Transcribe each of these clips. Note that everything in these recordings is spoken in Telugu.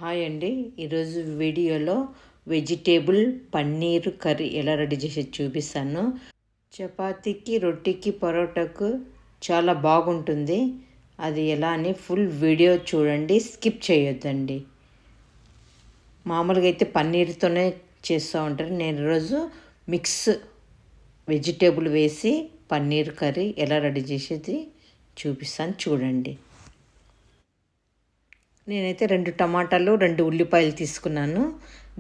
హాయ్ అండి. ఈరోజు వీడియోలో వెజిటేబుల్ పన్నీర్ కర్రీ ఎలా రెడీ చేసేది చూపిస్తాను. చపాతీకి, రొట్టెకి, పరోటాకు చాలా బాగుంటుంది. అది ఎలా అని ఫుల్ వీడియో చూడండి, స్కిప్ చేయొద్దండి. మామూలుగా అయితే పన్నీర్తోనే చేస్తూ ఉంటారు. నేను ఈరోజు మిక్స్ వెజిటేబుల్ వేసి పన్నీర్ కర్రీ ఎలా రెడీ చేసేది చూపిస్తాను, చూడండి. నేనైతే 2 టమాటాలు, 2 ఉల్లిపాయలు తీసుకున్నాను.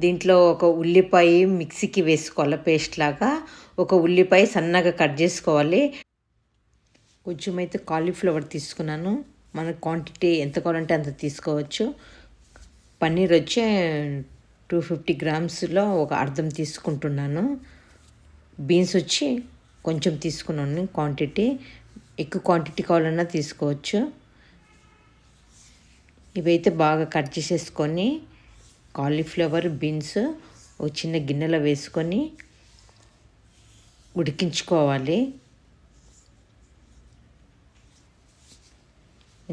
దీంట్లో ఒక ఉల్లిపాయ మిక్సీకి వేసుకోవాలి పేస్ట్ లాగా. ఒక ఉల్లిపాయ సన్నగా కట్ చేసుకోవాలి. కొంచెం అయితే కాలీఫ్లవర్ తీసుకున్నాను. మన క్వాంటిటీ ఎంత కావాలంటే అంత తీసుకోవచ్చు. పన్నీర్ వచ్చి 250 గ్రామ్స్లో ఒక అర్ధం తీసుకుంటున్నాను. బీన్స్ వచ్చి కొంచెం తీసుకున్నాను క్వాంటిటీ. ఎక్కువ క్వాంటిటీ కావాలన్నా తీసుకోవచ్చు. ఇవైతే బాగా కట్ చేసేసుకొని కాలీఫ్లవర్, బీన్స్ ఒక చిన్న గిన్నెలో వేసుకొని ఉడికించుకోవాలి.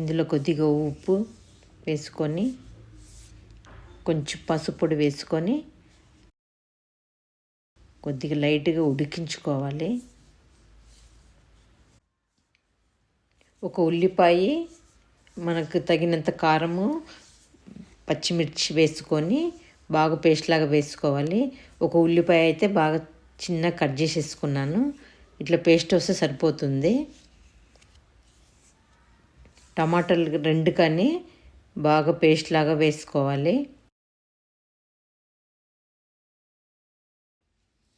ఇందులో కొద్దిగా ఉప్పు వేసుకొని కొంచెం పసుపు పొడి వేసుకొని కొద్దిగా లైట్గా ఉడికించుకోవాలి. ఒక ఉల్లిపాయ, మనకు తగినంత కారము, పచ్చిమిర్చి వేసుకొని బాగా పేస్ట్ లాగా వేసుకోవాలి. ఒక ఉల్లిపాయ అయితే బాగా చిన్న కట్ చేసేసుకున్నాను. ఇట్లా పేస్ట్ వస్తే సరిపోతుంది. టమాటాలు 2 కానీ బాగా పేస్ట్ లాగా వేసుకోవాలి.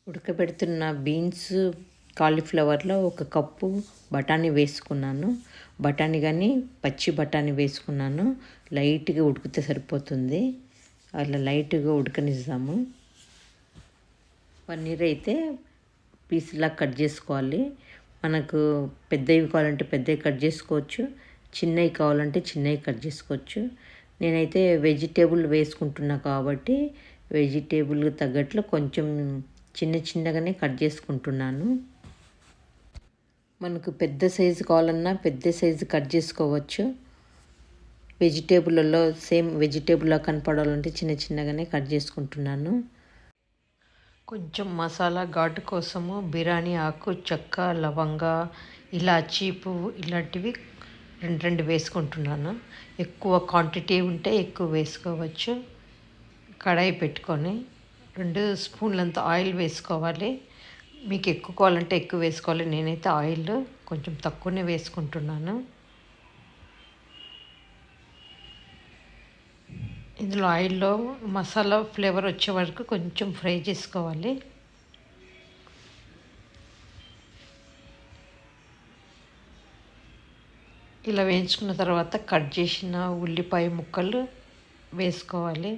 ఉడకబెడుతున్న బీన్స్, కాలీఫ్లవర్లో 1 కప్పు బఠానీ వేసుకున్నాను. బఠానీ కానీ పచ్చి బఠానీ వేసుకున్నాను. లైట్గా ఉడికితే సరిపోతుంది. అలా లైట్గా ఉడకనిద్దాము. పన్నీర్ అయితే పీస్లా కట్ చేసుకోవాలి. మనకు పెద్దవి కావాలంటే పెద్దవి కట్ చేసుకోవచ్చు, చిన్నవి కావాలంటే చిన్నవి కట్ చేసుకోవచ్చు. నేనైతే వెజిటేబుల్ వేసుకుంటున్నా కాబట్టి వెజిటేబుల్ తగ్గట్లు కొంచెం చిన్నగానే కట్ చేసుకుంటున్నాను. మనకు పెద్ద సైజు కావాలన్నా పెద్ద సైజు కట్ చేసుకోవచ్చు. వెజిటేబుల్లో సేమ్ వెజిటేబుల్లో కనపడాలంటే చిన్నగానే కట్ చేసుకుంటున్నాను. కొంచెం మసాలా ఘాటు కోసము బిర్యానీ ఆకు, చెక్క, లవంగ, ఇలాచీ పువ్వు ఇలాంటివి 2 వేసుకుంటున్నాను. ఎక్కువ క్వాంటిటీ ఉంటే ఎక్కువ వేసుకోవచ్చు. కడాయి పెట్టుకొని 2 స్పూన్లంత ఆయిల్ వేసుకోవాలి. మీకు ఎక్కువ కావాలంటే ఎక్కువ వేసుకోవాలి. నేనైతే ఆయిల్ కొంచెం తక్కువనే వేసుకుంటున్నాను. ఇందులో ఆయిల్లో మసాలా ఫ్లేవర్ వచ్చే వరకు కొంచెం ఫ్రై చేసుకోవాలి. ఇలా వేయించుకున్న తర్వాత కట్ చేసిన ఉల్లిపాయ ముక్కలు వేసుకోవాలి.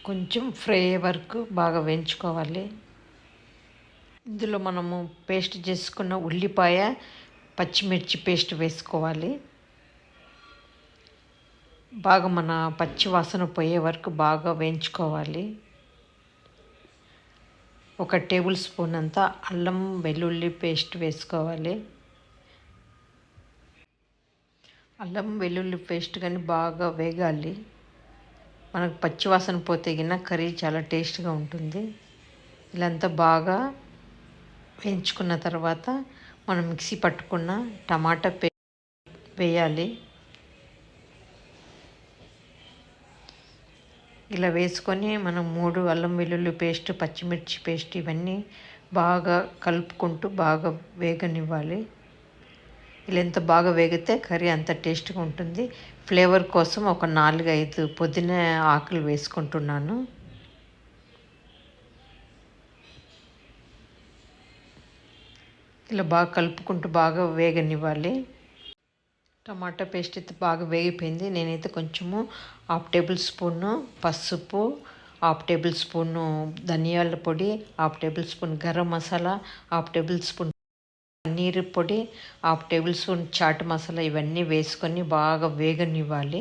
కొంచెం ఫ్రై వరకు బాగా వేయించుకోవాలి. ఇందులో మనము పేస్ట్ చేసుకున్న ఉల్లిపాయ, పచ్చిమిర్చి పేస్ట్ వేసుకోవాలి. బాగా మన పచ్చి వాసన పోయే వరకు బాగా వేయించుకోవాలి. 1 టేబుల్ స్పూన్ అంతా అల్లం వెల్లుల్లి పేస్ట్ వేసుకోవాలి. అల్లం వెల్లుల్లి పేస్ట్ కానీ బాగా వేగాలి. మనకు పచ్చివాసన పోతే గిన్న కర్రీ చాలా టేస్ట్గా ఉంటుంది. ఇలాంతా బాగా వేయించుకున్న తర్వాత మనం మిక్సీ పట్టుకున్న టమాటా వేయాలి. ఇలా వేసుకొని మనం 3 అల్లం వెల్లుల్లి పేస్ట్, పచ్చిమిర్చి పేస్ట్ ఇవన్నీ బాగా కలుపుకుంటూ బాగా వేగనివ్వాలి. ఇలా ఎంత బాగా వేగితే కర్రీ అంత టేస్ట్గా ఉంటుంది. ఫ్లేవర్ కోసం ఒక 4-5 పుదీనా ఆకులు వేసుకుంటున్నాను. ఇలా బాగా కలుపుకుంటూ బాగా వేగనివ్వాలి. టమాటా పేస్ట్ అయితే బాగా వేగిపోయింది. నేనైతే కొంచెము 1/2 టేబుల్ స్పూను పసుపు, 1/2 టేబుల్ స్పూను ధనియాల పొడి, 1/2 table spoon garam masala, 1/2 table spoon paneer పొడి, 1/2 టేబుల్ స్పూన్ చాట్ మసాలా ఇవన్నీ వేసుకొని బాగా వేగనివ్వాలి.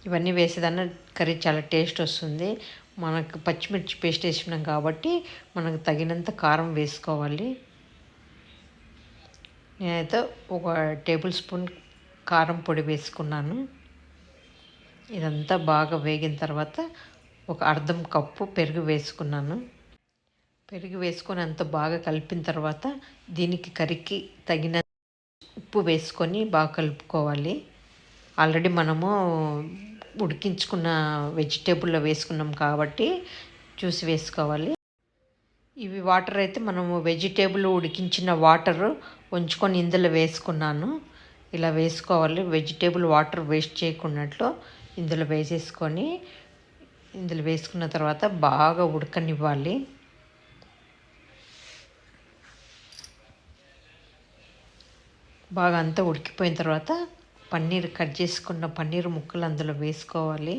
ఇవన్నీ వేసేదాన్ని కర్రీ చాలా టేస్ట్ వస్తుంది. మనకు పచ్చిమిర్చి పేస్ట్ వేసినాం కాబట్టి మనకు తగినంత కారం వేసుకోవాలి. నేనైతే ఒక టేబుల్ స్పూన్ కారం పొడి వేసుకున్నాను. ఇదంతా బాగా వేగిన తర్వాత ఒక అర్ధం కప్పు పెరుగు వేసుకున్నాను. పెరుగు వేసుకొని అంత బాగా కలిపిన తర్వాత దీనికి కర్రీకి తగిన ఉప్పు వేసుకొని బాగా కలుపుకోవాలి. ఆల్రెడీ మనము ఉడికించుకున్న వెజిటేబుల్లో వేసుకున్నాం కాబట్టి చూసి వేసుకోవాలి. ఇవి వాటర్ అయితే మనము వెజిటేబుల్ ఉడికించిన వాటర్ ఉంచుకొని ఇందులో వేసుకున్నాను. ఇలా వేసుకోవాలి. వెజిటేబుల్ వాటర్ వేస్ట్ చేయకున్నట్లు ఇందులో వేసేసుకొని ఇందులో వేసుకున్న తర్వాత బాగా ఉడకనివ్వాలి. బాగా అంతా ఉడికిపోయిన తర్వాత పన్నీర్ కట్ చేసుకున్న పన్నీర్ ముక్కలు అందులో వేసుకోవాలి.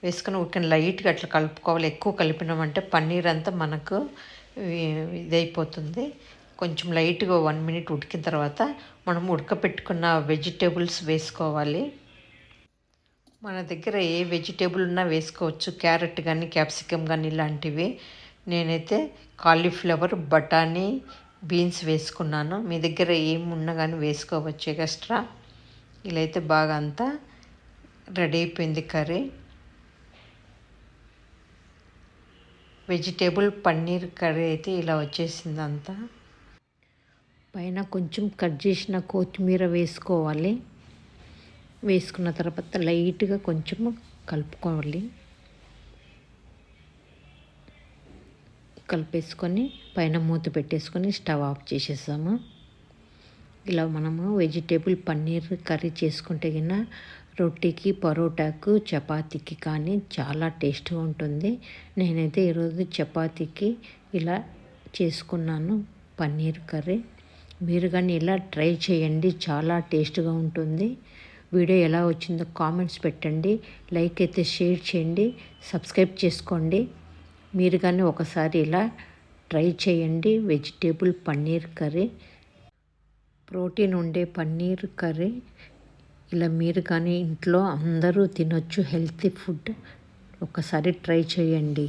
వేసుకొని ఉడికిన లైట్గా అట్లా కలుపుకోవాలి. ఎక్కువ కలిపినామంటే పన్నీర్ అంతా మనకు ఇదైపోతుంది. కొంచెం లైట్గా 1 మినిట్ ఉడికిన తర్వాత మనం ఉడకపెట్టుకున్న వెజిటేబుల్స్ వేసుకోవాలి. మన దగ్గర ఏ వెజిటేబుల్ ఉన్నా వేసుకోవచ్చు. క్యారెట్ కానీ క్యాప్సికమ్ కానీ ఇలాంటివి. నేనైతే కాలీఫ్లవర్, బఠానీ, బీన్స్ వేసుకున్నాను. మీ దగ్గర ఏమున్నా కానీ వేసుకోవచ్చు ఎక్స్ట్రా. ఇలా అయితే బాగా అంతా రెడీ అయిపోయింది కర్రీ. వెజిటేబుల్ పన్నీర్ కర్రీ అయితే ఇలా వచ్చేసింది అంతా. పైన కొంచెం కట్ చేసిన కొత్తిమీర వేసుకోవాలి. వేసుకున్న తర్వాత లైట్గా కొంచెం కలుపుకోవాలి. కలిపేసుకొని పైన మూత పెట్టేసుకొని స్టవ్ ఆఫ్ చేసేసాము. ఇలా మనము వెజిటేబుల్ పన్నీర్ కర్రీ చేసుకుంటే గిన రొట్టెకి, పరోటాకు, చపాతీకి కానీ చాలా టేస్ట్గా ఉంటుంది. నేనైతే ఈరోజు చపాతీకి ఇలా చేసుకున్నాను పన్నీర్ కర్రీ. మీరు కానీ ఇలా ట్రై చేయండి, చాలా టేస్ట్గా ఉంటుంది. వీడియో ఎలా వచ్చిందో కామెంట్స్ పెట్టండి. లైక్ అయితే షేర్ చేయండి, సబ్స్క్రైబ్ చేసుకోండి. మీరు కానీ ఒకసారి ఇలా ట్రై చేయండి. వెజిటేబుల్ పన్నీర్ కర్రీ, ప్రోటీన్ ఉండే పన్నీర్ కర్రీ. ఇలా మీరు కానీ ఇంట్లో అందరూ తినొచ్చు హెల్తీ ఫుడ్. ఒకసారి ట్రై చేయండి.